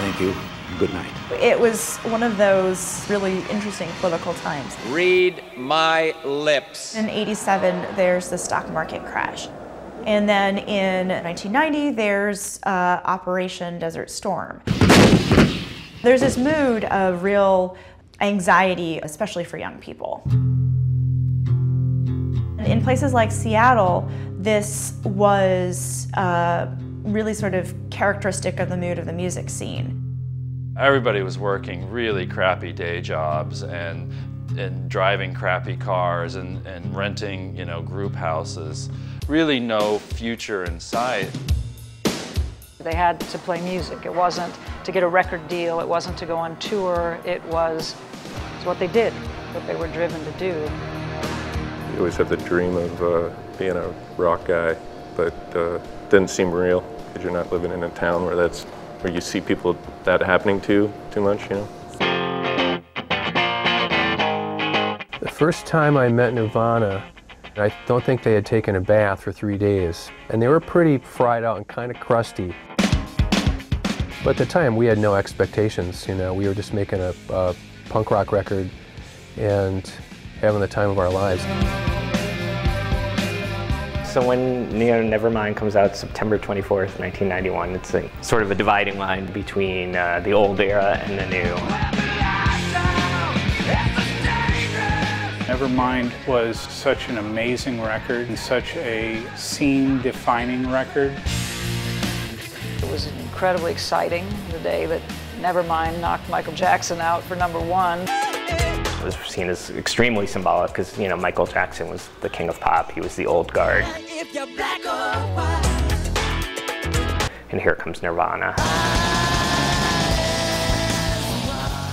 Thank you. Good night. It was one of those really interesting political times. Read my lips. In '87, there's the stock market crash. And then in 1990, there's Operation Desert Storm. There's this mood of real anxiety, especially for young people. In places like Seattle, this was really sort of characteristic of the mood of the music scene. Everybody was working really crappy day jobs and driving crappy cars and renting, group houses. Really no future in sight. They had to play music. It wasn't to get a record deal. It wasn't to go on tour. It's what they did, what they were driven to do. You always have the dream of being a rock guy, but it didn't seem real because you're not living in a town where you see people that happening to too much, The first time I met Nirvana, I don't think they had taken a bath for 3 days, and they were pretty fried out and kind of crusty. But at the time, we had no expectations, we were just making a punk rock record and having the time of our lives. So when Nevermind comes out September 24th, 1991, it's sort of a dividing line between the old era and the new. Nevermind was such an amazing record and such a scene-defining record. It was incredibly exciting the day that Nevermind knocked Michael Jackson out for #1. It was seen as extremely symbolic because, Michael Jackson was the king of pop. He was the old guard. And here comes Nirvana.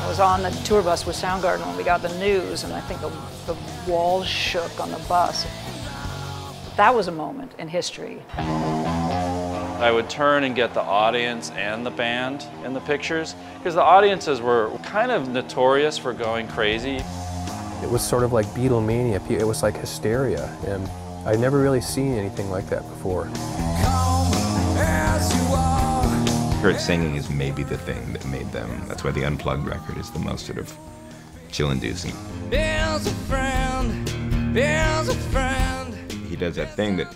I was on the tour bus with Soundgarden when we got the news, and I think the walls shook on the bus. That was a moment in history. I would turn and get the audience and the band in the pictures, because the audiences were kind of notorious for going crazy. It was sort of like Beatlemania. It was like hysteria, and I'd never really seen anything like that before. Kurt singing is maybe the thing that made them. That's why the Unplugged record is the most sort of chill-inducing. Bill's a friend, Bill's a friend. He does that thing that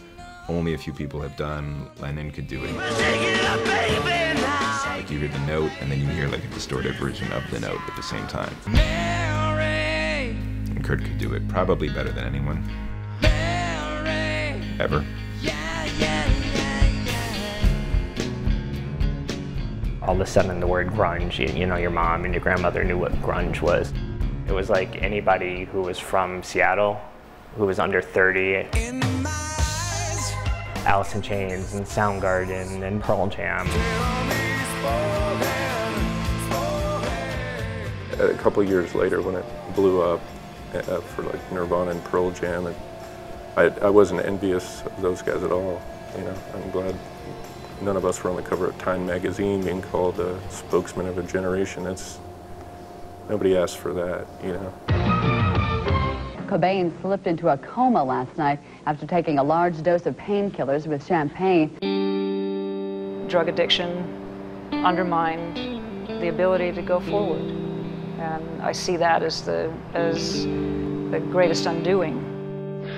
only a few people have done. Lennon could do it. Like you hear the note, and then you hear like a distorted version of the note at the same time. Mary. And Kurt could do it probably better than anyone. Mary. Ever. All of a sudden the word grunge, your mom and your grandmother knew what grunge was. It was like anybody who was from Seattle, who was under 30. Alice in Chains and Soundgarden and Pearl Jam. A couple years later when it blew up for like Nirvana and Pearl Jam, and I wasn't envious of those guys at all. I'm glad none of us were on the cover of Time magazine being called a spokesman of a generation. Nobody asked for that, Cobain slipped into a coma last night after taking a large dose of painkillers with champagne. Drug addiction undermined the ability to go forward. And I see that as the greatest undoing.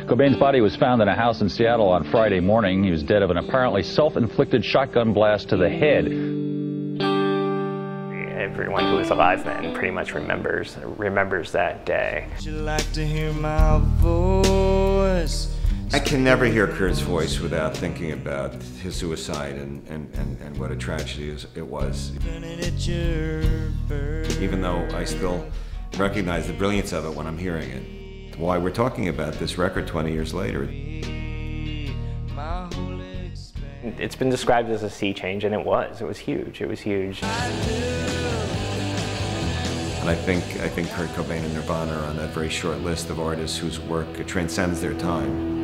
Cobain's body was found in a house in Seattle on Friday morning. He was dead of an apparently self-inflicted shotgun blast to the head. Everyone who was alive then pretty much remembers that day. Would you like to hear my voice? I can never hear Kurt's voice without thinking about his suicide and what a tragedy it was. Even though I still recognize the brilliance of it when I'm hearing it. Why we're talking about this record 20 years later. It's been described as a sea change, and it was huge. It was huge. And I think Kurt Cobain and Nirvana are on that very short list of artists whose work transcends their time.